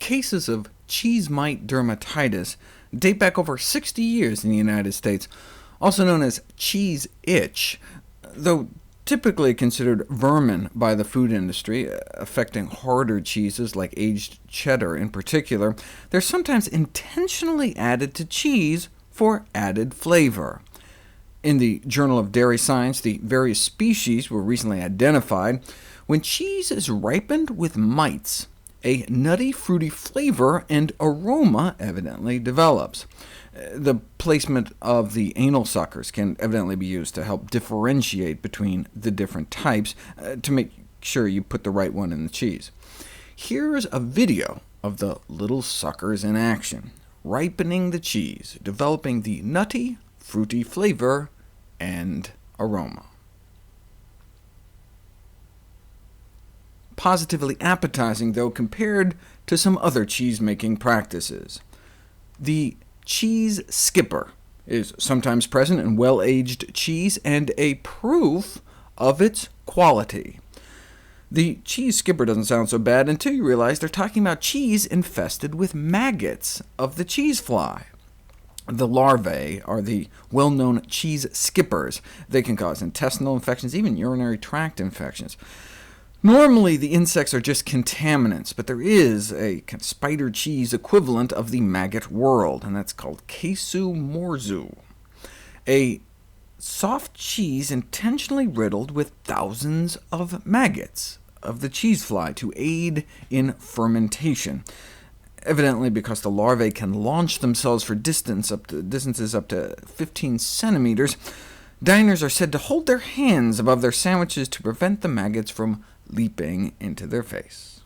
cases of cheese mite dermatitis date back over 60 years in the United States, also known as cheese itch, though typically considered vermin by the food industry, affecting harder cheeses like aged cheddar in particular. They're sometimes intentionally added to cheese for added flavor. In the Journal of Dairy Science, the various species were recently identified. When cheese is ripened with mites, a nutty, fruity flavor and aroma evidently develops. The placement of the anal suckers can evidently be used to help differentiate between the different types, to make sure you put the right one in the cheese. Here's a video of the little suckers in action, ripening the cheese, developing the nutty, fruity flavor and aroma. Positively appetizing, though, compared to some other cheese-making practices. The cheese skipper is sometimes present in well-aged cheese, and a proof of its quality. The cheese skipper doesn't sound so bad until you realize they're talking about cheese infested with maggots of the cheese fly. The larvae are the well-known cheese skippers. They can cause intestinal infections, even urinary tract infections. Normally, the insects are just contaminants, but there is a spider cheese equivalent of the maggot world, and that's called Casu morzu, a soft cheese intentionally riddled with thousands of maggots of the cheese fly to aid in fermentation. Evidently, because the larvae can launch themselves for distances up to 15 centimeters, diners are said to hold their hands above their sandwiches to prevent the maggots from leaping into their face.